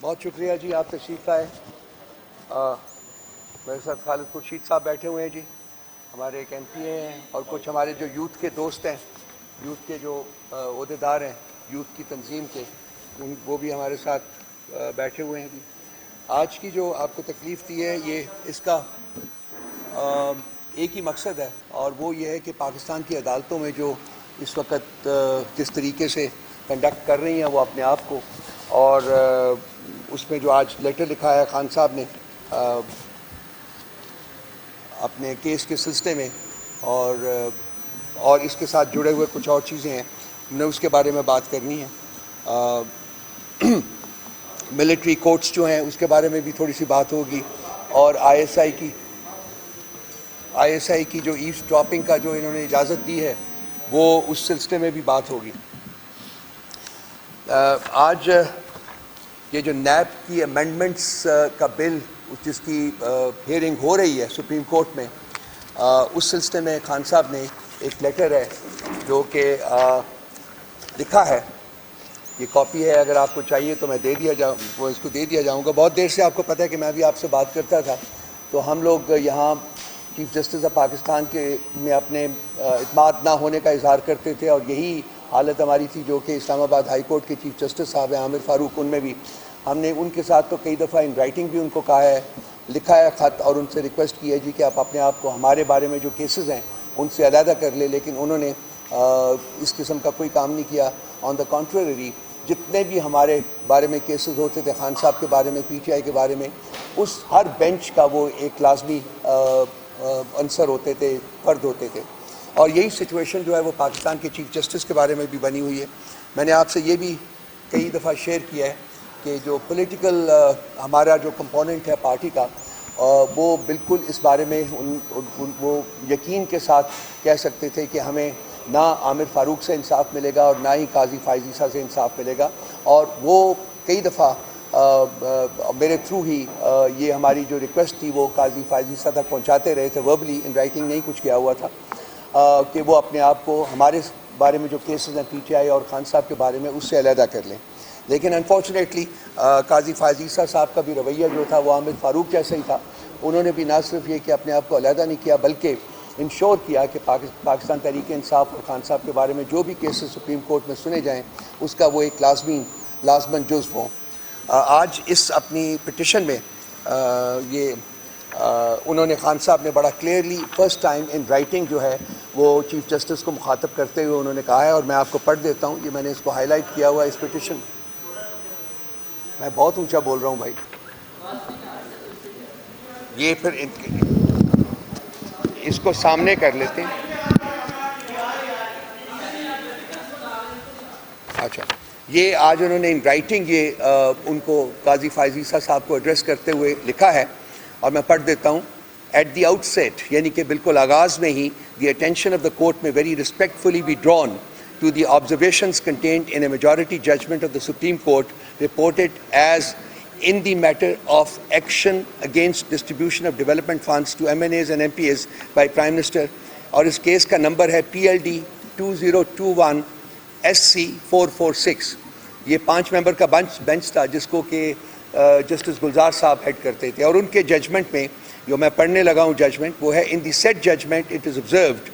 بہت شکریہ جی، آپ تشریف لائے. میرے ساتھ خالد خورشید صاحب بیٹھے ہوئے ہیں جی، ہمارے ایک ایم پی اے ہیں، اور کچھ ہمارے جو یوتھ کے دوست ہیں، یوتھ کے جو عہدیدار ہیں یوتھ کی تنظیم کے، وہ بھی ہمارے ساتھ بیٹھے ہوئے ہیں جی. آج کی جو آپ کو تکلیف دی ہے، یہ اس کا ایک ہی مقصد ہے، اور وہ یہ ہے کہ پاکستان کی عدالتوں میں جو اس وقت جس طریقے سے کنڈکٹ کر رہی ہیں وہ اپنے آپ کو، اور اس میں جو آج لیٹر لکھا ہے خان صاحب نے اپنے کیس کے سلسلے میں، اور اس کے ساتھ جڑے ہوئے کچھ اور چیزیں ہیں، ہم نے اس کے بارے میں بات کرنی ہے. ملٹری کورٹس جو ہیں اس کے بارے میں بھی تھوڑی سی بات ہوگی، اور آئی ایس آئی کی جو ایوز ڈراپنگ کا جو انہوں نے اجازت دی ہے وہ اس سلسلے میں بھی بات ہوگی. آج یہ جو نیب کی امینڈمنٹس کا بل جس کی ہیئرنگ ہو رہی ہے سپریم کورٹ میں، اس سلسلے میں خان صاحب نے ایک لیٹر ہے جو کہ لکھا ہے. یہ کاپی ہے، اگر آپ کو چاہیے تو میں اس کو دے دیا جاؤں گا. بہت دیر سے آپ کو پتہ ہے کہ میں بھی آپ سے بات کرتا تھا، تو ہم لوگ یہاں چیف جسٹس آف پاکستان کے میں اپنے اعتماد نہ ہونے کا اظہار کرتے تھے، اور یہی حالت ہماری تھی جو کہ اسلام آباد ہائی کورٹ کے چیف جسٹس صاحب ہیں عامر فاروق، ان میں بھی ہم نے ان کے ساتھ تو کئی دفعہ ان رائٹنگ بھی ان کو کہا ہے، لکھا ہے خط، اور ان سے ریکویسٹ کی ہے جی کہ آپ اپنے آپ کو ہمارے بارے میں جو کیسز ہیں ان سے علیحدہ کر لیں، لیکن انہوں نے اس قسم کا کوئی کام نہیں کیا. آن دا کانٹریری، جتنے بھی ہمارے بارے میں کیسز ہوتے تھے، خان صاحب کے بارے میں، پی ٹی آئی کے بارے میں، اس ہر بینچ کا وہ ایک لازمی عنصر ہوتے تھے، فرد ہوتے تھے. اور یہی سچویشن جو ہے وہ پاکستان کے چیف جسٹس کے بارے میں بھی بنی ہوئی ہے. میں نے آپ سے یہ بھی کئی دفعہ شیئر کیا ہے کہ جو پولیٹیکل ہمارا جو کمپوننٹ ہے پارٹی کا، وہ بالکل اس بارے میں وہ یقین کے ساتھ کہہ سکتے تھے کہ ہمیں نہ عامر فاروق سے انصاف ملے گا اور نہ ہی قاضی فائز عیسیٰ سے انصاف ملے گا. اور وہ کئی دفعہ میرے تھرو ہی یہ ہماری جو ریکویسٹ تھی وہ قاضی فائز عیسیٰ تک پہنچاتے رہے تھے، وربلی، ان رائٹنگ نہیں کچھ کیا ہوا تھا، کہ وہ اپنے آپ کو ہمارے بارے میں جو کیسز ہیں پی ٹی آئی اور خان صاحب کے بارے میں اس سے علیحدہ کر لیں. لیکن انفارچونیٹلی قاضی فائز عیسیٰ صاحب کا بھی رویہ جو تھا وہ عامر فاروق جیسا ہی تھا. انہوں نے بھی نہ صرف یہ کہ اپنے آپ کو علیحدہ نہیں کیا، بلکہ انشور کیا کہ پاکستان تحریک انصاف اور خان صاحب کے بارے میں جو بھی کیسز سپریم کورٹ میں سنے جائیں اس کا وہ ایک لازماً جزو ہوں. آج اس اپنی پٹیشن میں یہ انہوں نے، خان صاحب نے بڑا clearly first time in writing جو ہے وہ چیف جسٹس کو مخاطب کرتے ہوئے انہوں نے کہا ہے، اور میں آپ کو پڑھ دیتا ہوں. یہ میں نے اس کو ہائی لائٹ کیا ہوا ہے اس پٹیشن. میں بہت اونچا بول رہا ہوں بھائی، یہ پھر اس کو سامنے کر لیتے ہیں. اچھا، یہ آج انہوں نے ان رائٹنگ یہ ان کو قاضی فائز عیسیٰ صاحب کو ایڈریس کرتے ہوئے لکھا ہے، اور میں پڑھ دیتا ہوں. ایٹ دی آؤٹ سیٹ، یعنی کہ بالکل آغاز میں ہی، the attention of the court میں very respectfully be drawn to the observations contained in a majority judgment of the Supreme Court reported as in the matter of action against distribution of development funds to MNAs and MPAs by Prime Minister. اور اس case کا number ہے PLD 2021 SC 446. یہ 5 ممبر کا bench تھا جس کو کہ justice گلزار صاحب ہیڈ کرتے تھے، اور ان کے ججمنٹ میں جو میں پڑھنے لگا ہوں ججمنٹ وہ ہے: in the said judgment it is observed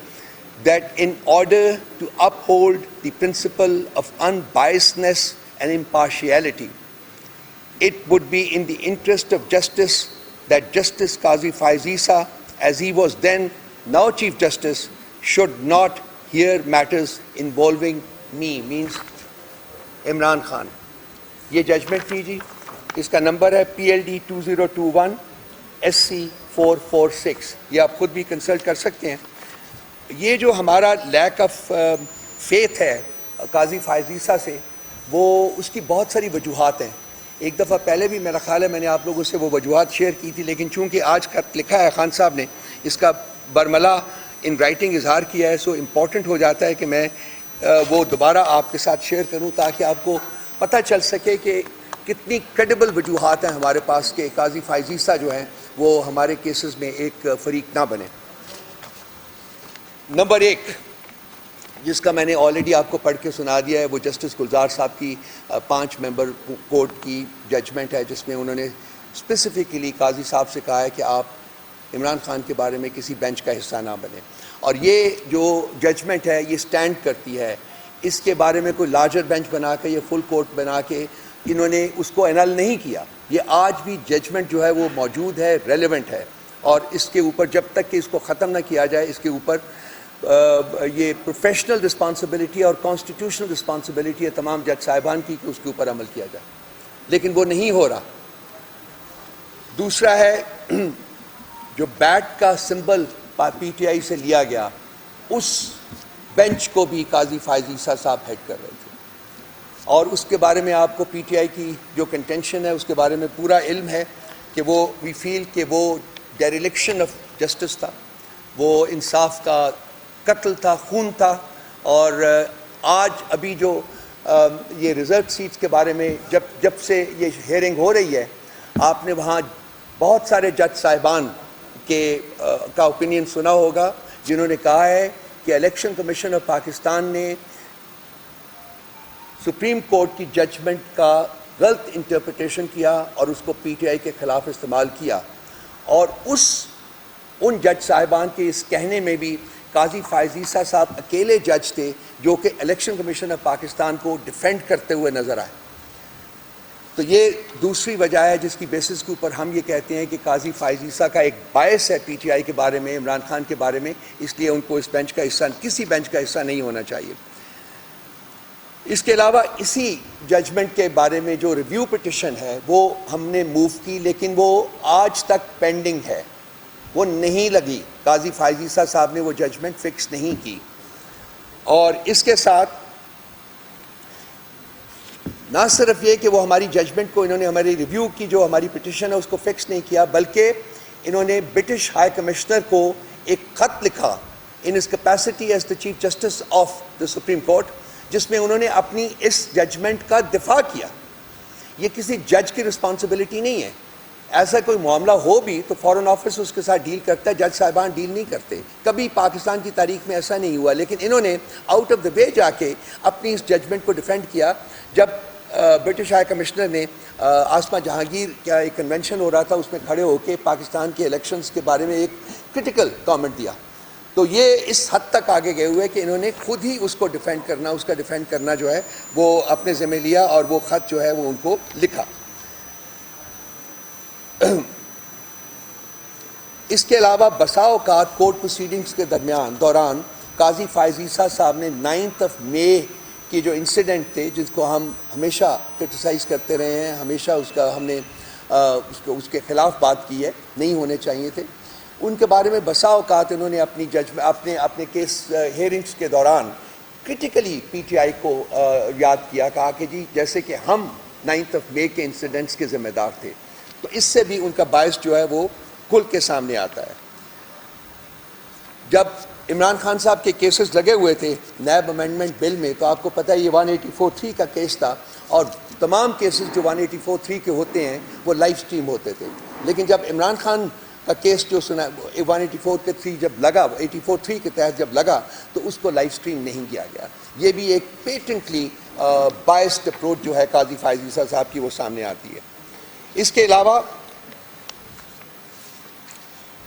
that in order to uphold the principle of unbiasedness and impartiality, it would be in the interest of justice that Justice Qazi Faiz Isa, as he was then now Chief Justice, should not hear matters involving me, means Imran Khan. یہ judgment تھی جی، اس کا number ہے PLD 2021 SC 446. یہ آپ خود بھی consult کر سکتے ہیں. یہ جو ہمارا لیک آف فیتھ ہے قاضی فائز عیسیٰ سے، وہ اس کی بہت ساری وجوہات ہیں. ایک دفعہ پہلے بھی میرا خیال ہے میں نے آپ لوگوں سے وہ وجوہات شیئر کی تھی، لیکن چونکہ آج خط لکھا ہے خان صاحب نے، اس کا برملا ان رائٹنگ اظہار کیا ہے، سو امپورٹنٹ ہو جاتا ہے کہ میں وہ دوبارہ آپ کے ساتھ شیئر کروں تاکہ آپ کو پتہ چل سکے کہ کتنی کریڈیبل وجوہات ہیں ہمارے پاس کہ قاضی فائز عیسیٰ جو ہیں وہ ہمارے کیسز میں ایک فریق نہ بنے. نمبر 1، جس کا میں نے آلریڈی آپ کو پڑھ کے سنا دیا ہے، وہ جسٹس گلزار صاحب کی 5 ممبر کورٹ کی ججمنٹ ہے، جس میں انہوں نے اسپیسیفکلی قاضی صاحب سے کہا ہے کہ آپ عمران خان کے بارے میں کسی بینچ کا حصہ نہ بنیں. اور یہ جو ججمنٹ ہے یہ سٹینڈ کرتی ہے. اس کے بارے میں کوئی لارجر بینچ بنا کے یا فل کورٹ بنا کے انہوں نے اس کو اینل نہیں کیا. یہ آج بھی ججمنٹ جو ہے وہ موجود ہے، ریلیونٹ ہے، اور اس کے اوپر جب تک کہ اس کو ختم نہ کیا جائے، اس کے اوپر یہ پروفیشنل رسپانسبلٹی اور کانسٹیٹیوشنل رسپانسبلٹی ہے تمام جج صاحبان کی کہ اس کے اوپر عمل کیا جائے، لیکن وہ نہیں ہو رہا. دوسرا ہے جو بیٹ کا سمبل پی ٹی آئی سے لیا گیا، اس بینچ کو بھی قاضی فائز عیسیٰ صاحب ہیڈ کر رہے تھے، اور اس کے بارے میں آپ کو پی ٹی آئی کی جو کنٹینشن ہے اس کے بارے میں پورا علم ہے کہ وہ وی فیل کہ وہ ڈیریلیکشن آف جسٹس تھا، وہ انصاف کا قتل تھا، خون تھا. اور آج ابھی جو یہ ریزرو سیٹس کے بارے میں جب سے یہ ہیئرنگ ہو رہی ہے، آپ نے وہاں بہت سارے جج صاحبان کا اوپینین سنا ہوگا جنہوں نے کہا ہے کہ الیکشن کمیشن آف پاکستان نے سپریم کورٹ کی ججمنٹ کا غلط انٹرپریٹیشن کیا اور اس کو پی ٹی آئی کے خلاف استعمال کیا. اور ان جج صاحبان کے اس کہنے میں بھی قاضی فائز عیسیٰ صاحب اکیلے جج تھے جو کہ الیکشن کمیشن آف پاکستان کو ڈیفینڈ کرتے ہوئے نظر آئے. تو یہ دوسری وجہ ہے جس کی بیسس کے اوپر ہم یہ کہتے ہیں کہ قاضی فائز عیسیٰ کا ایک باعث ہے پی ٹی آئی کے بارے میں، عمران خان کے بارے میں، اس لیے ان کو اس بینچ کا حصہ، کسی بینچ کا حصہ نہیں ہونا چاہیے. اس کے علاوہ اسی ججمنٹ کے بارے میں جو ریویو پٹیشن ہے وہ ہم نے موو کی، لیکن وہ آج تک پینڈنگ ہے، وہ نہیں لگی. قاضی فائز عیسیٰ صاحب نے وہ ججمنٹ فکس نہیں کی. اور اس کے ساتھ نہ صرف یہ کہ وہ ہماری ججمنٹ کو انہوں نے ہماری ریویو کی جو ہماری پٹیشن ہے اس کو فکس نہیں کیا، بلکہ انہوں نے برٹش ہائی کمشنر کو ایک خط لکھا in his capacity as the chief justice of the supreme court, جس میں انہوں نے اپنی اس ججمنٹ کا دفاع کیا. یہ کسی جج کی رسپانسبلٹی نہیں ہے. ایسا کوئی معاملہ ہو بھی تو فارن آفس اس کے ساتھ ڈیل کرتا ہے، جج صاحبان ڈیل نہیں کرتے. کبھی پاکستان کی تاریخ میں ایسا نہیں ہوا، لیکن انہوں نے آؤٹ آف دا وے جا کے اپنی اس ججمنٹ کو ڈیفینڈ کیا. جب برٹش ہائی کمشنر نے آسما جہانگیر کا ایک کنونشن ہو رہا تھا، اس میں کھڑے ہو کے پاکستان کے الیکشنز کے بارے میں ایک کرٹیکل کامنٹ دیا، تو یہ اس حد تک آگے گئے ہوئے کہ انہوں نے خود ہی اس کو ڈیفینڈ کرنا، اس کا ڈیفینڈ کرنا جو ہے وہ اپنے ذمہ لیا، اور وہ خط جو ہے وہ ان کو لکھا. اس کے علاوہ بسا اوقات کورٹ پروسیڈنگز کے دوران قاضی فائز عیسیٰ صاحب نے 9 مئی کی جو انسیڈنٹ تھے، جس کو ہم ہمیشہ کرٹیسائز کرتے رہے ہیں، ہمیشہ اس کا ہم نے اس کے خلاف بات کی ہے، نہیں ہونے چاہیے تھے، ان کے بارے میں بسا اوقات انہوں نے اپنی اپنے کیس ہیئرنگز کے دوران کرٹیکلی پی ٹی آئی کو یاد کیا، کہا کہ جی جیسے کہ ہم 9 مئی کے انسیڈنٹس کے ذمہ دار تھے. تو اس سے بھی ان کا باعث جو ہے وہ کھل کے سامنے آتا ہے. جب عمران خان صاحب کے کیسز لگے ہوئے تھے نیب امینڈمنٹ بل میں، تو آپ کو پتہ ہے یہ 184(3) کا کیس تھا، اور تمام کیسز جو 184(3) کے ہوتے ہیں وہ لائیو سٹریم ہوتے تھے. لیکن جب عمران خان کا کیس جو سنا 184(3) جب لگا، 84(3) کے تحت جب لگا، تو اس کو لائیو سٹریم نہیں کیا گیا. یہ بھی ایک پیٹنٹلی بائسڈ اپروچ جو ہے قاضی فائز عیسیٰ صاحب کی وہ سامنے آتی ہے. اس کے علاوہ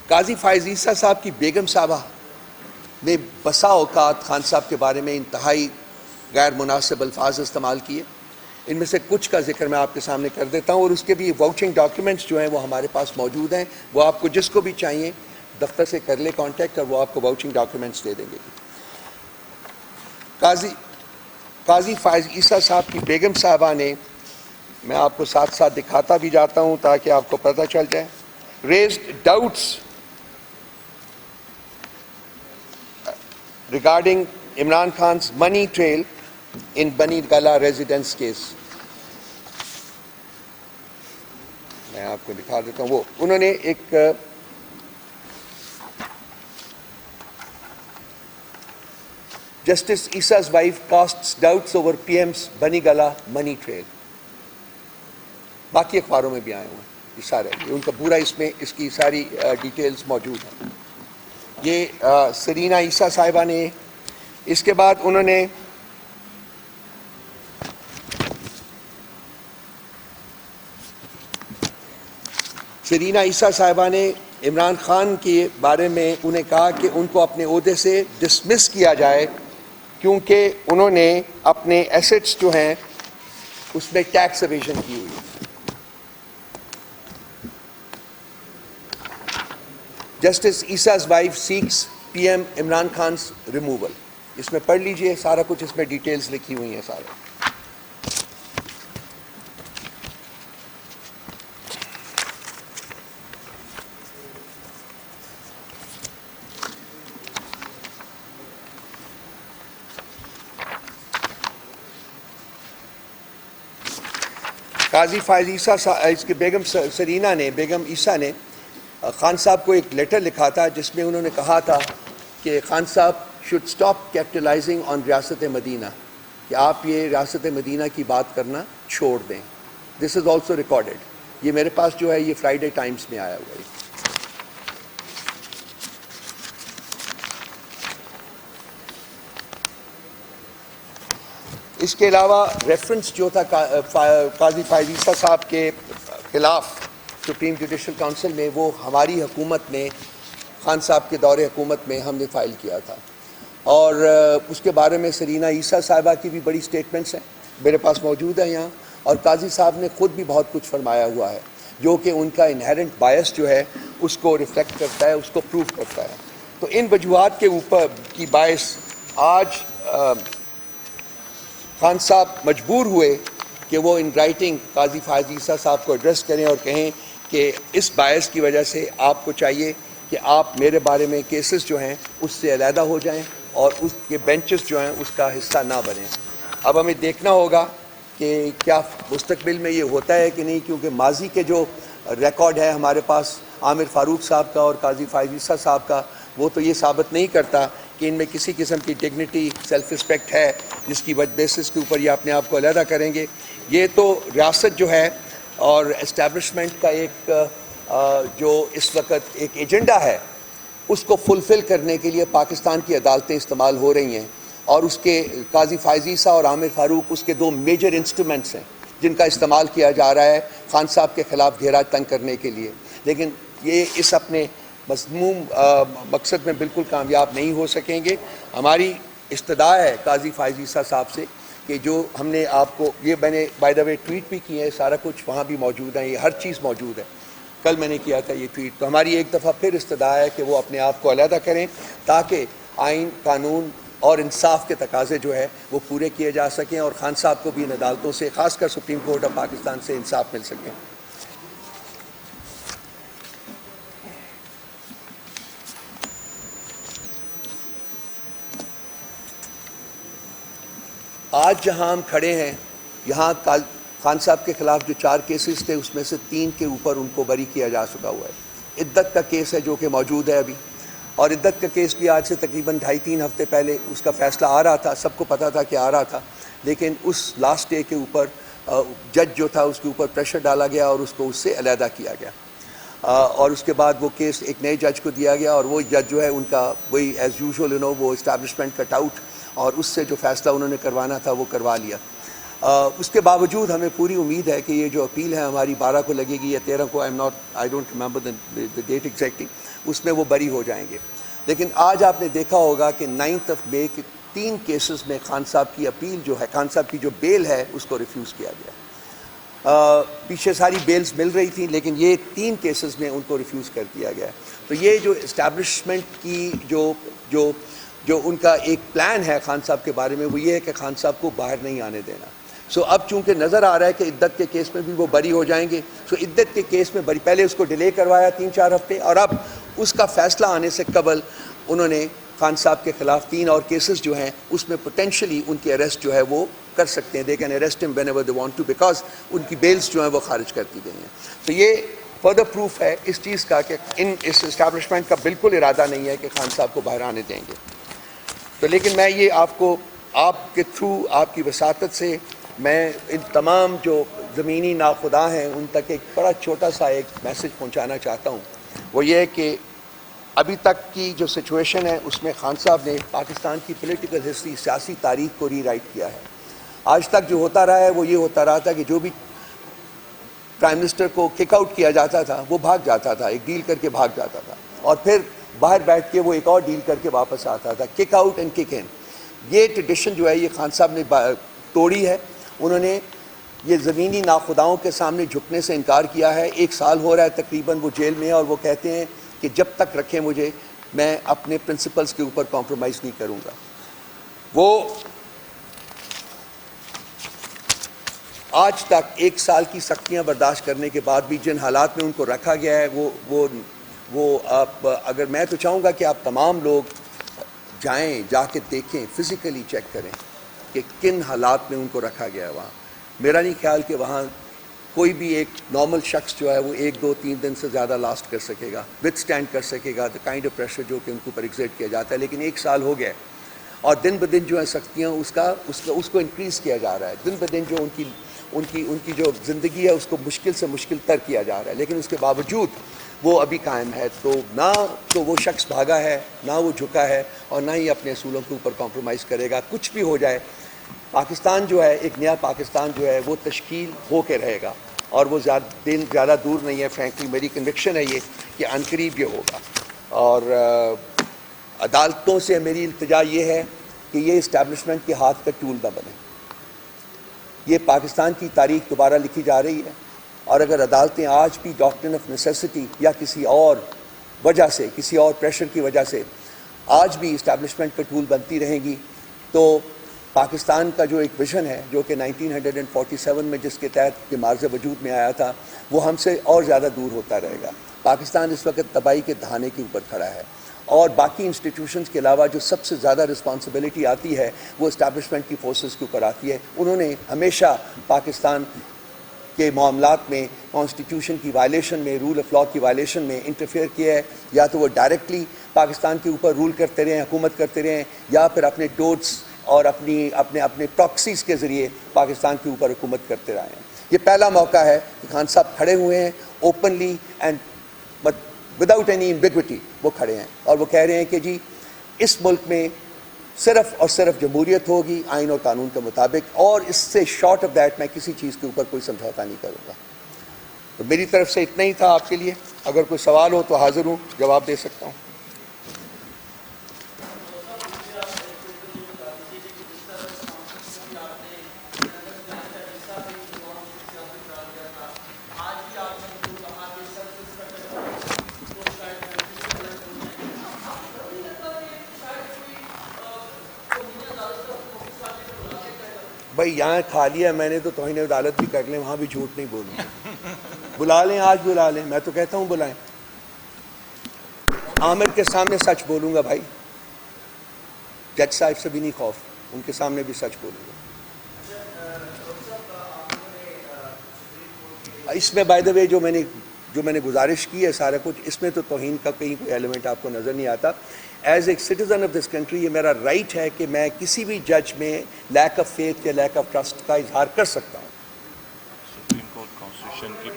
قاضی فائز عیسیٰ صاحب کی بیگم صاحبہ نے بسا اوقات خان صاحب کے بارے میں انتہائی غیر مناسب الفاظ استعمال کیے. ان میں سے کچھ کا ذکر میں آپ کے سامنے کر دیتا ہوں، اور اس کے بھی واؤچنگ ڈاکیومنٹس جو ہیں وہ ہمارے پاس موجود ہیں. وہ آپ کو جس کو بھی چاہیے دفتر سے کر لے کانٹیکٹ، اور وہ آپ کو واؤچنگ ڈاکیومنٹس دے دیں گے. قاضی فائز عیسیٰ صاحب کی بیگم صاحبہ نے، میں آپ کو ساتھ ساتھ دکھاتا بھی جاتا ہوں تاکہ آپ کو پتہ چل جائے، raised doubts regarding Imran Khan's money trail in Bani Gala residence case. میں آپ کو دکھا دیتا ہوں. وہ انہوں نے ایک Justice Issa's wife casts doubts over PM's Bani Gala money trail. باقی اخباروں میں بھی آئے ہوئے ہیں یہ سارے، ان کا پورا اس میں اس کی ساری ڈیٹیلز موجود ہیں. یہ سرینا عیسیٰ صاحبہ نے اس کے بعد انہوں نے سرینا عیسیٰ صاحبہ نے عمران خان کے بارے میں انہیں کہا کہ ان کو اپنے عہدے سے ڈسمس کیا جائے کیونکہ انہوں نے اپنے ایسٹس جو ہیں اس میں ٹیکس ایویژن کی ہوئی. جسٹس عیسیٰ's wife seeks PM عمران خان's removal. اس میں پڑھ لیجئے سارا کچھ، اس میں ڈیٹیلز لکھی ہوئی ہیں سارے. قاضی فائز عیسیٰ اس کی بیگم سرینا نے، بیگم عیسیٰ نے خان صاحب کو ایک لیٹر لکھا تھا جس میں انہوں نے کہا تھا کہ خان صاحب شوڈ سٹاپ کیپٹلائزنگ آن ریاست مدینہ، کہ آپ یہ ریاست مدینہ کی بات کرنا چھوڑ دیں. دس از آلسو ریکارڈیڈ. یہ میرے پاس جو ہے یہ فرائیڈے ٹائمز میں آیا ہوا ہے. اس کے علاوہ ریفرنس جو تھا قاضی فائز عیسیٰ صاحب کے خلاف سپریم جوڈیشل کونسل میں، وہ ہماری حکومت میں، خان صاحب کے دور حکومت میں ہم نے فائل کیا تھا، اور اس کے بارے میں سرینا عیسیٰ صاحبہ کی بھی بڑی سٹیٹمنٹس ہیں میرے پاس موجود ہیں یہاں، اور قاضی صاحب نے خود بھی بہت کچھ فرمایا ہوا ہے جو کہ ان کا انہیرنٹ بائس جو ہے اس کو ریفلیکٹ کرتا ہے، اس کو پروف کرتا ہے. تو ان وجوہات کے اوپر کی باعث آج خان صاحب مجبور ہوئے کہ وہ ان رائٹنگ قاضی فائز عیسیٰ صاحب کو ایڈریس کریں اور کہیں کہ اس باعث کی وجہ سے آپ کو چاہیے کہ آپ میرے بارے میں کیسز جو ہیں اس سے علیحدہ ہو جائیں اور اس کے بینچز جو ہیں اس کا حصہ نہ بنیں. اب ہمیں دیکھنا ہوگا کہ کیا مستقبل میں یہ ہوتا ہے کہ نہیں، کیونکہ ماضی کے جو ریکارڈ ہے ہمارے پاس عامر فاروق صاحب کا اور قاضی فائز عیسیٰ صاحب کا، وہ تو یہ ثابت نہیں کرتا کہ ان میں کسی قسم کی ڈگنیٹی، سیلف رسپیکٹ ہے جس کی بیسس کے اوپر یہ اپنے آپ کو علیحدہ کریں گے. یہ تو ریاست جو ہے اور اسٹیبلشمنٹ کا ایک جو اس وقت ایک ایجنڈا ہے اس کو فلفل کرنے کے لیے پاکستان کی عدالتیں استعمال ہو رہی ہیں، اور اس کے قاضی فائز عیسیٰ اور عامر فاروق اس کے دو میجر انسٹرومنٹس ہیں جن کا استعمال کیا جا رہا ہے خان صاحب کے خلاف گھیرا تنگ کرنے کے لیے. لیکن یہ اس اپنے مضموم مقصد میں بالکل کامیاب نہیں ہو سکیں گے. ہماری استدعا ہے قاضی فائز عیسیٰ صاحب سے کہ جو ہم نے آپ کو، یہ میں نے بائی دا وے ٹویٹ بھی کیے ہیں، سارا کچھ وہاں بھی موجود ہے، یہ ہر چیز موجود ہے. کل میں نے کیا تھا یہ ٹویٹ. تو ہماری ایک دفعہ پھر استدعا ہے کہ وہ اپنے آپ کو علیحدہ کریں تاکہ آئین، قانون اور انصاف کے تقاضے جو ہے وہ پورے کیے جا سکیں اور خان صاحب کو بھی ان عدالتوں سے، خاص کر سپریم کورٹ آف پاکستان سے انصاف مل سکے. آج جہاں ہم کھڑے ہیں یہاں خان صاحب کے خلاف جو 4 کیسز تھے اس میں سے 3 کے اوپر ان کو بری کیا جا چکا ہوا ہے. عدت کا کیس ہے جو کہ موجود ہے ابھی، اور عدت کا کیس بھی آج سے تقریباً 2.5-3 ہفتے پہلے اس کا فیصلہ آ رہا تھا، سب کو پتہ تھا کہ آ رہا تھا، لیکن اس لاسٹ ڈے کے اوپر جج جو تھا اس کے اوپر پریشر ڈالا گیا اور اس کو اس سے علیحدہ کیا گیا، اور اس کے بعد وہ کیس ایک نئے جج کو دیا گیا، اور وہ جج جو ہے ان کا وہی ایز یوزول وہ اسٹیبلشمنٹ کا ٹاؤٹ، اور اس سے جو فیصلہ انہوں نے کروانا تھا وہ کروا لیا. اس کے باوجود ہمیں پوری امید ہے کہ یہ جو اپیل ہے ہماری 12 کو لگے گی یا 13 کو، I don't remember the date exactly, اس میں وہ بری ہو جائیں گے. لیکن آج آپ نے دیکھا ہوگا کہ 9 مئی کے 3 کیسز میں خان صاحب کی اپیل جو ہے، خان صاحب کی جو بیل ہے اس کو ریفیوز کیا گیا. پیچھے ساری بیلز مل رہی تھیں لیکن یہ 3 کیسز میں ان کو ریفیوز کر دیا گیا. تو یہ جو اسٹیبلشمنٹ کی جو ان کا ایک پلان ہے خان صاحب کے بارے میں، وہ یہ ہے کہ خان صاحب کو باہر نہیں آنے دینا. اب چونکہ نظر آ رہا ہے کہ عدت کے کیس میں بھی وہ بری ہو جائیں گے، عدت کے کیس میں بری، پہلے اس کو ڈیلے کروایا 3-4 ہفتے، اور اب اس کا فیصلہ آنے سے قبل انہوں نے خان صاحب کے خلاف 3 اور کیسز جو ہیں اس میں پوٹینشلی ان کی اریسٹ جو ہے وہ کر سکتے ہیں. They can arrest him whenever they want to, because ان کی بیلز جو ہیں وہ خارج کر دی گئی ہیں. تو یہ فردر پروف ہے اس چیز کا کہ اس اسٹیبلشمنٹ کا بالکل ارادہ نہیں ہے کہ خان صاحب کو باہر آنے دیں گے. تو لیکن میں یہ آپ کے تھرو، آپ کی وساطت سے میں ان تمام جو زمینی ناخدا ہیں ان تک ایک بڑا چھوٹا سا ایک میسج پہنچانا چاہتا ہوں. وہ یہ ہے کہ ابھی تک کی جو سچویشن ہے اس میں خان صاحب نے پاکستان کی پولیٹیکل ہسٹری، سیاسی تاریخ کو ری رائٹ کیا ہے. آج تک جو ہوتا رہا ہے وہ یہ ہوتا رہا تھا کہ جو بھی پرائم منسٹر کو کک آؤٹ کیا جاتا تھا وہ بھاگ جاتا تھا، ایک ڈیل کر کے بھاگ جاتا تھا، اور پھر باہر بیٹھ کے وہ ایک اور ڈیل کر کے واپس آتا تھا. Kick out and kick in, یہ ٹریڈیشن جو ہے یہ خان صاحب نے توڑی ہے. انہوں نے یہ زمینی ناخداؤں کے سامنے جھکنے سے انکار کیا ہے. 1 سال ہو رہا ہے تقریباً وہ جیل میں ہے، اور وہ کہتے ہیں کہ جب تک رکھیں مجھے، میں اپنے پرنسپلز کے اوپر کمپرومائز نہیں کروں گا. وہ آج تک 1 سال کی سختیاں برداشت کرنے کے بعد بھی جن حالات میں ان کو رکھا گیا ہے وہ آپ، اگر میں تو چاہوں گا کہ آپ تمام لوگ جائیں، جا کے دیکھیں، فزیکلی چیک کریں کہ کن حالات میں ان کو رکھا گیا ہے وہاں. میرا نہیں خیال کہ وہاں کوئی بھی ایک نارمل شخص جو ہے وہ 1 2 3 دن سے زیادہ لاسٹ کر سکے گا، وتھ اسٹینڈ کر سکے گا دا کائنڈ آف پریشر جو کہ ان کے اوپر ایگزرٹ کیا جاتا ہے. لیکن 1 سال ہو گیا ہے اور دن بدن جو ہے سختیاں اس کو انکریز کیا جا رہا ہے. دن بدن جو ان کی جو زندگی ہے اس کو مشکل سے مشکل تر کیا جا رہا ہے، لیکن اس کے باوجود وہ ابھی قائم ہے. تو نہ تو وہ شخص بھاگا ہے، نہ وہ جھکا ہے، اور نہ ہی اپنے اصولوں کے اوپر کمپرومائز کرے گا. کچھ بھی ہو جائے، پاکستان جو ہے، ایک نیا پاکستان جو ہے وہ تشکیل ہو کے رہے گا، اور وہ زیادہ دور نہیں ہے. فرینکلی میری کنوکشن ہے یہ کہ عنقریب یہ ہوگا. اور عدالتوں سے میری التجا یہ ہے کہ یہ اسٹیبلشمنٹ کے ہاتھ کا ٹول نہ بنے. یہ پاکستان کی تاریخ دوبارہ لکھی جا رہی ہے، اور اگر عدالتیں آج بھی ڈاکٹرن آف نیسیسٹی یا کسی اور وجہ سے، کسی اور پریشر کی وجہ سے آج بھی اسٹیبلشمنٹ کا ٹول بنتی رہیں گی، تو پاکستان کا جو ایک ویژن ہے جو کہ 1947 میں جس کے تحت یہ مارز وجود میں آیا تھا، وہ ہم سے اور زیادہ دور ہوتا رہے گا. پاکستان اس وقت تباہی کے دہانے کے اوپر کھڑا ہے، اور باقی انسٹیٹیوشنز کے علاوہ جو سب سے زیادہ رسپانسبلٹی آتی ہے وہ اسٹیبلشمنٹ کی فورسز کے اوپر آتی ہے. انہوں نے ہمیشہ پاکستان کے معاملات میں کانسٹیٹیوشن کی وائلیشن میں، رول آف لاء کی وائلیشن میں انٹرفیئر کیا ہے. یا تو وہ ڈائریکٹلی پاکستان کے اوپر رول کرتے رہے، حکومت کرتے رہے، یا پھر اپنے ڈوٹس اور اپنے پراکسیز کے ذریعے پاکستان کے اوپر حکومت کرتے رہے ہیں. یہ پہلا موقع ہے کہ خان صاحب کھڑے ہوئے ہیں openly and without any ambiguity. وہ کھڑے ہیں اور وہ کہہ رہے ہیں کہ جی اس ملک میں صرف اور صرف جمہوریت ہوگی آئین اور قانون کے مطابق، اور اس سے شارٹ آف دیٹ میں کسی چیز کے اوپر کوئی سمجھوتا نہیں کروں گا. تو میری طرف سے اتنا ہی تھا آپ کے لیے. اگر کوئی سوال ہو تو حاضر ہوں، جواب دے سکتا ہوں. بھائی یہاں کھا لیا میں نے تو توہین عدالت بھی کر لیں، وہاں بھی جھوٹ نہیں بولوں. بلا لیں، آج بلا لیں، میں تو کہتا ہوں بلائیں. عامر کے سامنے سچ بولوں گا بھائی، جج صاحب سے بھی نہیں خوف، ان کے سامنے بھی سچ بولوں گا. اس میں بائی دا وے جو میں نے گزارش کی ہے سارا کچھ، اس میں تو توہین کا کہیں کوئی ایلیمنٹ آپ کو نظر نہیں آتا. As a citizen of this country یہ میرا رائٹ ہے کہ میں کسی بھی جج میں لیک آف فیتھ یا لیک آف ٹرسٹ کا اظہار کر سکتا ہوں. سپریم کورٹ کانسٹیٹیوشن کی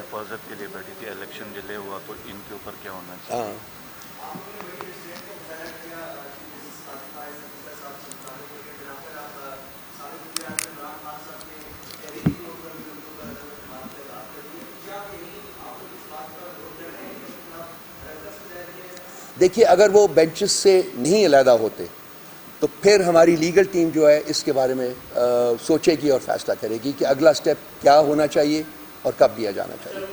حفاظت کے لیے بیٹھی تھی، الیکشن ڈیلے ہوا تو ان کے اوپر کیا ہونا چاہیے؟ دیکھیے اگر وہ بینچز سے نہیں علیحدہ ہوتے تو پھر ہماری لیگل ٹیم جو ہے اس کے بارے میں سوچے گی اور فیصلہ کرے گی کہ اگلا سٹیپ کیا ہونا چاہیے اور کب لیا جانا چاہیے.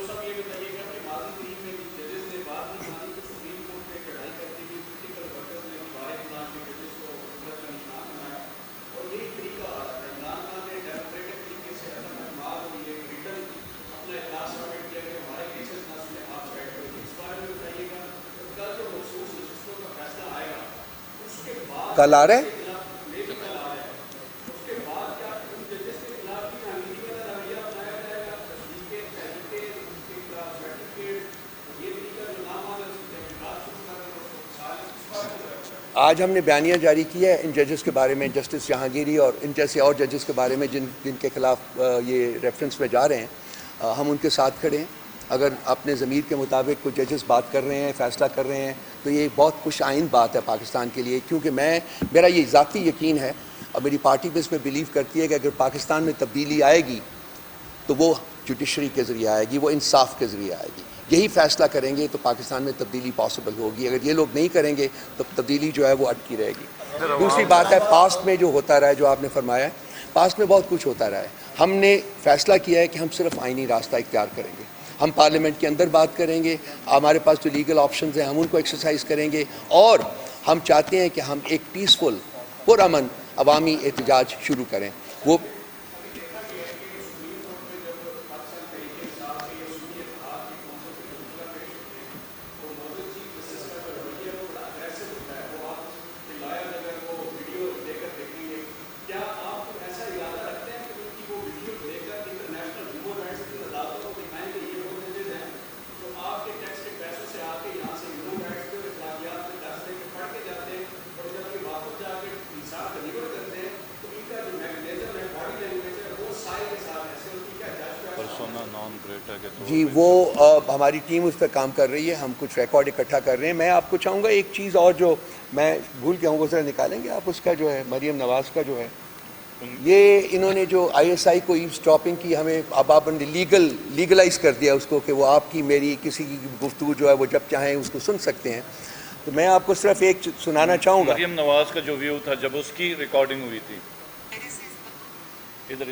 کل آ رہے آج ہم نے بیانیہ جاری کیا ہے ان ججز کے بارے میں، جسٹس جہانگیری اور ان جیسے اور ججز کے بارے میں جن کے خلاف یہ ریفرنس میں جا رہے ہیں. ہم ان کے ساتھ کھڑے ہیں اگر اپنے ضمیر کے مطابق کوئی ججز بات کر رہے ہیں، فیصلہ کر رہے ہیں، تو یہ بہت خوش آئند بات ہے پاکستان کے لیے، کیونکہ میرا یہ ذاتی یقین ہے اور میری پارٹی بھی اس میں بلیو کرتی ہے کہ اگر پاکستان میں تبدیلی آئے گی تو وہ جوڈیشری کے ذریعے آئے گی، وہ انصاف کے ذریعے آئے گی. یہی فیصلہ کریں گے تو پاکستان میں تبدیلی پاسبل ہوگی. اگر یہ لوگ نہیں کریں گے تو تبدیلی جو ہے وہ اٹکی رہے گی. دوسری بات ہے پاسٹ میں جو ہوتا رہا ہے، جو آپ نے فرمایا ہے، پاسٹ میں بہت کچھ ہوتا رہا ہے. ہم نے فیصلہ کیا ہے کہ ہم صرف آئینی راستہ اختیار کریں گے. ہم پارلیمنٹ کے اندر بات کریں گے، ہمارے پاس جو لیگل آپشنز ہیں ہم ان کو ایکسرسائز کریں گے، اور ہم چاہتے ہیں کہ ہم ایک پیسفل پرامن عوامی احتجاج شروع کریں. وہ پرسونا نان گریٹا کے طور جی، پہ وہ ہماری ٹیم اس پہ کام کر رہی ہے. ہم کچھ ریکارڈ اکٹھا کر رہے ہیں. میں آپ کو چاہوں گا ایک چیز اور جو میں بھول گیا ہوں، وہ ذرا نکالیں گے آپ. اس کا جو ہے مریم نواز کا جو ہے، یہ انہوں نے جو آئی ایس آئی کو ایو اسٹاپنگ کی، ہمیں اب آپ نے لیگلائز کر دیا اس کو کہ وہ آپ کی میری کسی کی گفتگو جو ہے وہ جب چاہیں اس کو سن سکتے ہیں. تو میں آپ کو صرف ایک سنانا چاہوں گا. مریم نواز کا جو ویو تھا جب اس کی ریکارڈنگ ہوئی تھی، ادھر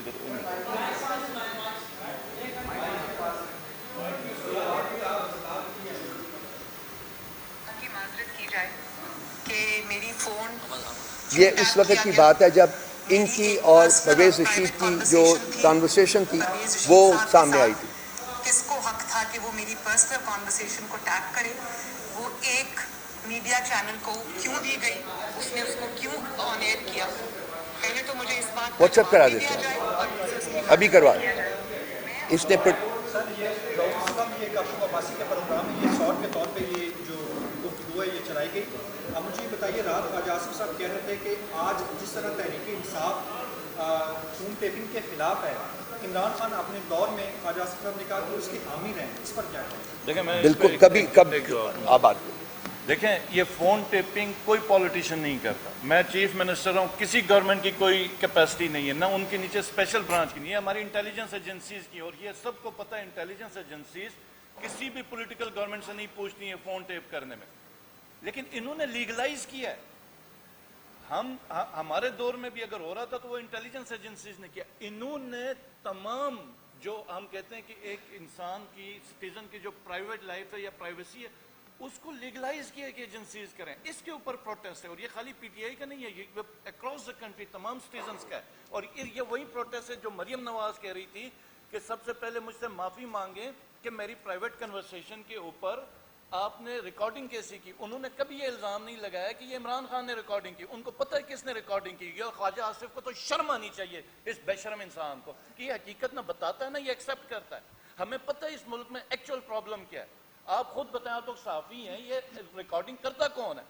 میری فون یہ اس وقت کی بات ہے جب ان کی اور پرویز رشید کی جو کانورسیشن تھی وہ سامنے آئی تھی. کس کو حق تھا کہ وہ میری پرسنل کانورسیشن کو ٹیگ کرے؟ وہ ایک میڈیا چینل کو کیوں دی گئی؟ اس نے اس کو کیوں آن ایئر کیا؟ پہلے تو مجھے اس بات واٹس ایپ کرا دیتے ہیں، ابھی کروا اس نے سر یہ صاحب یہ کاشف عباسی کا پروگرام ہے، یہ شارٹ کے طور پہ یہ جو گفتگو ہے یہ چلائی گئی. اب مجھے یہ بتائیے، رات خواجہ آصف صاحب کہہ رہے تھے کہ آج جس طرح تحریک انصاف فون ٹیپنگ کے خلاف ہے، عمران خان اپنے دور میں خواجہ آصف صاحب نے کہا کہ اس کی حامی رہیں، اس پر کیا کہیں؟ دیکھیں میں بالکل آباد. دیکھیں یہ فون ٹیپنگ کوئی پولیٹیشین نہیں کرتا. میں چیف منسٹر ہوں، کسی گورنمنٹ کی کوئی کیپیسٹی نہیں ہے، نہ ان کے نیچے اسپیشل برانچ کی نہیں ہے، ہماری انٹیلیجنس ایجنسیز کی. اور یہ سب کو پتہ ہے انٹیلیجنس ایجنسیز کسی بھی پولیٹیکل گورنمنٹ سے نہیں پوچھتی ہیں فون ٹیپ کرنے میں. لیکن انہوں نے لیگلائز کیا ہے. ہمارے دور میں بھی اگر ہو رہا تھا تو وہ انٹیلیجنس ایجنسیز نے کیا. انہوں نے تمام جو ہم کہتے ہیں کہ ایک انسان کی سٹیزن کی جو پرائیویٹ لائف ہے یا پرائیویسی ہے اس کو لیگلائز کیا کہ ایجنسیز کریں. اس کے اوپر پروٹیسٹ ہے، اور یہ خالی پی ٹی آئی کا نہیں ہے، یہ اکراس دا کنٹری تمام سٹیزنز کا ہے. اور یہ وہی پروٹیسٹ ہے جو مریم نواز کہہ رہی تھی کہ سب سے پہلے مجھ سے معافی مانگیں کہ میری پرائیویٹ کنورسیشن کے اوپر آپ نے ریکارڈنگ کیسی کی. انہوں نے کبھی یہ الزام نہیں لگایا کہ یہ عمران خان نے ریکارڈنگ کی. ان کو پتہ ہے کس نے ریکارڈنگ کی. اور خواجہ آصف کو تو شرم آنی چاہیے اس بے شرم انسان کو کہ یہ حقیقت نہ بتاتا ہے نہ یہ ایکسیپٹ کرتا ہے. ہمیں پتہ ہے اس ملک میں ایکچوئل پرابلم کیا ہے. آپ خود بتائیں، آپ لوگ صحافی ہیں، یہ ریکارڈنگ کرتا کون ہے؟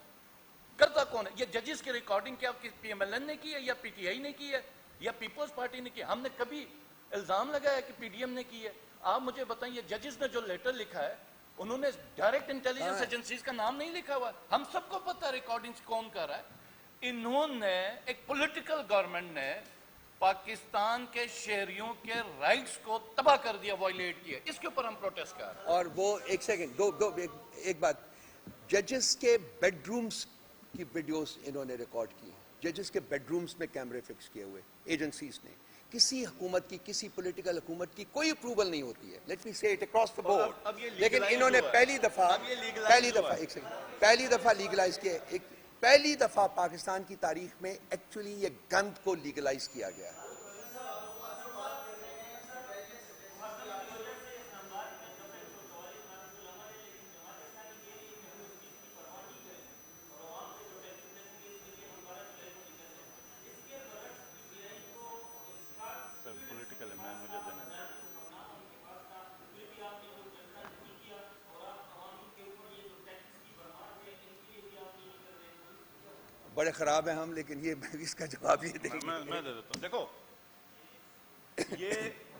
کرتا کون ہے؟ یہ ججز کی ریکارڈنگ کیا پی ایم ایل این نے کی ہے یا پی ٹی آئی نے کی ہے یا پیپلز پارٹی نے کی؟ ہم نے کبھی الزام لگایا کہ پی ڈی ایم نے کی ہے؟ آپ مجھے بتائیں، یہ ججز نے جو لیٹر لکھا ہے انہوں نے ڈائریکٹ انٹیلیجنس ایجنسیز کا نام نہیں لکھا ہوا. ہم سب کو پتہ ہے ریکارڈنگز کون کر رہا ہے. انہوں نے ایک پولیٹیکل گورنمنٹ نے پاکستان کے شہریوں کے رائٹس کو تباہ کر دیا، وائلیٹ کیا. اس کے اوپر ہم پروٹیسٹ کر رہے ہیں. اور وہ ایک سیکنڈ ایک بات، ججز کے بیڈ رومز کی ویڈیوز انہوں نے ریکارڈ کی. ججز کے بیڈ رومز میں کیمرے فکس کیے ہوئے ایجنسیز نے. کسی حکومت کی، کسی پولیٹیکل حکومت کی کوئی اپروول نہیں ہوتی ہے. لیٹ می سے اٹ اکراس دی بورڈ. لیکن انہوں نے پہلی دفعہ لیگلائز کیا. پہلی دفعہ پاکستان کی تاریخ میں ایکچولی یہ گند کو لیگلائز کیا گیا ہے. پولیٹیکل ہے، میں مجھے دینا بڑے خراب ہیں ہم، لیکن یہ اس کا جواب یہ دیں گے. میں دے دیتا ہوں. دیکھو یہ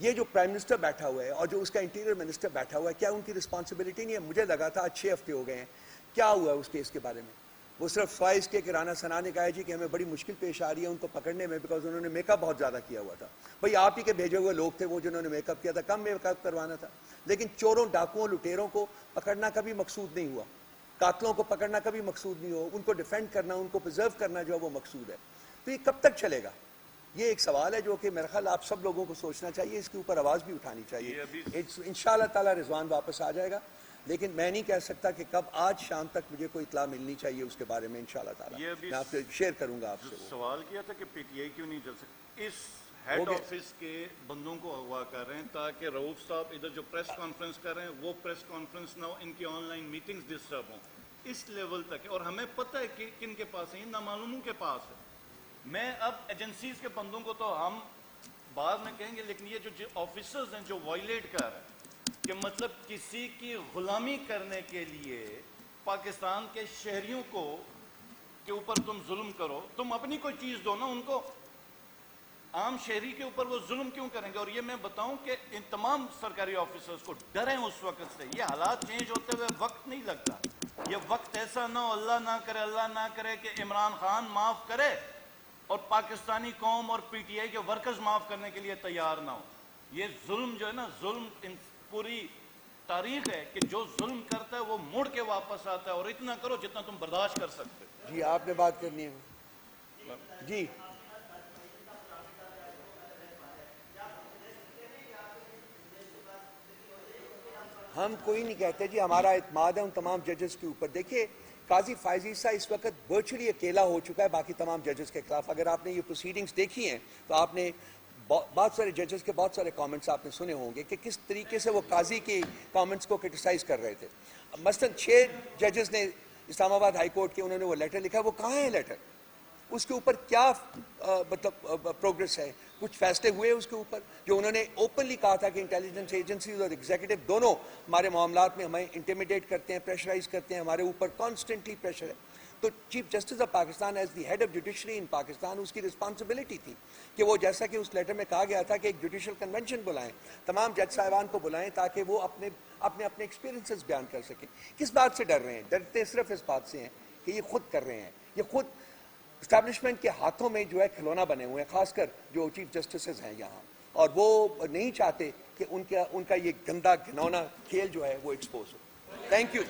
یہ جو پرائم منسٹر بیٹھا ہوا ہے اور جو اس کا انٹیریئر منسٹر بیٹھا ہوا ہے, کیا ان کی رسپانسبلٹی نہیں ہے؟ مجھے لگا تھا 6 ہفتے ہو گئے ہیں, کیا ہوا ہے اس کیس کے بارے میں؟ وہ صرف سوائے اس کے کہ رانا ثنا نے کہا ہے جی کہ ہمیں بڑی مشکل پیش آ رہی ہے ان کو پکڑنے میں, بیکاز انہوں نے میک اپ بہت زیادہ کیا ہوا تھا. بھائی آپ ہی کے بھیجے ہوئے لوگ تھے وہ جنہوں نے میک اپ کیا تھا, کم میک اپ کروانا تھا. لیکن چوروں, ڈاکوؤں, لٹیروں کو پکڑنا کبھی مقصود نہیں ہوا, قاتلوں کو پکڑنا کبھی مقصود نہیں ہوا, ان کو ڈیفینڈ کرنا, ان کو پرزرو کرنا جو ہے وہ مقصود ہے. تو یہ کب تک چلے گا؟ یہ ایک سوال ہے جو کہ میرا خیال آپ سب لوگوں کو سوچنا چاہیے, اس کے اوپر آواز بھی اٹھانی چاہیے. انشاءاللہ تعالی رضوان واپس آ جائے گا, لیکن میں نہیں کہہ سکتا کہ کب. آج شام تک مجھے کوئی اطلاع ملنی چاہیے اس کے بارے میں انشاءاللہ تعالی. میں آپ سے شیئر کروں گا آپ سے. سوال کیا تھا کہ پی ٹی آئی کیوں نہیں چل سکتی, اس ہیڈ آفس کے بندوں کو اغوا کر رہے ہیں تاکہ رؤوف صاحب ادھر جو پریس کانفرنس کر رہے ہیں وہ پریس کانفرنس نہ ہو, ان کی آن لائن میٹنگز ڈسٹرب ہوں, اس لیول تک ہے. اور ہمیں پتہ ہے کہ کن کے پاس ہے, یہ نامعلوموں کے پاس ہے. میں اب ایجنسیز کے بندوں کو تو ہم بعد میں کہیں گے, لیکن یہ جو آفیسرز ہیں جو وائلیٹ کر رہے ہیں کہ مطلب کسی کی غلامی کرنے کے لیے پاکستان کے شہریوں کو کے اوپر تم ظلم کرو, تم اپنی کوئی چیز دو نا ان کو, عام شہری کے اوپر وہ ظلم کیوں کریں گے؟ اور یہ میں بتاؤں کہ ان تمام سرکاری آفیسرز کو ڈریں اس وقت سے. یہ حالات چینج ہوتے ہوئے وقت نہیں لگتا, یہ وقت ایسا نہ ہو, اللہ نہ کرے کہ عمران خان معاف کرے اور پاکستانی قوم اور پی ٹی آئی کے ورکرز معاف کرنے کے لیے تیار نہ ہو. یہ ظلم جو ہے نا, ظلم پوری تاریخ ہے کہ جو ظلم کرتا ہے وہ مڑ کے واپس آتا ہے, اور اتنا کرو جتنا تم برداشت کر سکتے. جی آپ نے بات کرنی ہے جی. ہم کوئی نہیں کہتے جی, ہمارا اعتماد ہے ان تمام ججز کے اوپر. دیکھیے قاضی فائز عیسیٰ اس وقت ورچولی اکیلا ہو چکا ہے باقی تمام ججز کے خلاف. اگر آپ نے یہ پروسیڈنگز دیکھی ہیں تو آپ نے بہت سارے ججز کے بہت سارے کامنٹس آپ نے سنے ہوں گے کہ کس طریقے سے وہ قاضی کے کامنٹس کو کرٹیسائز کر رہے تھے. مثلاً 6 ججز نے اسلام آباد ہائی کورٹ کے, انہوں نے وہ لیٹر لکھا, وہ کہاں ہے لیٹر؟ اس کے اوپر کیا مطلب پروگرس ہے؟ کچھ فیصلے ہوئے اس کے اوپر جو انہوں نے اوپنلی کہا تھا کہ انٹیلیجنس ایجنسیز اور ایگزیکٹو دونوں ہمارے معاملات میں ہمیں انٹیمیڈیٹ کرتے ہیں, پریشرائز کرتے ہیں, ہمارے اوپر کانسٹنٹلی پریشر ہے. تو chief justice of Pakistan as the head of judiciary in Pakistan, اس کی رسپانسبلٹی تھی کہ وہ, جیسا کہ اس لیٹر میں کہا گیا تھا, کہ ایک جوڈیشل کنونشن بلائیں, تمام جج صاحبان کو بلائیں تاکہ وہ اپنے ایکسپیرینسز بیان کر سکیں. کس بات سے ڈر رہے ہیں؟ ڈرتے صرف اس بات سے ہیں کہ یہ خود کر رہے ہیں, یہ خود اسٹیبلشمنٹ کے ہاتھوں میں جو ہے کھلونا بنے ہوئے ہیں, خاص کر جو چیف جسٹسز ہیں یہاں, اور وہ نہیں چاہتے کہ ان کا یہ گندا گھنونا کھیل جو ہے وہ ایکسپوز ہو. Thank you.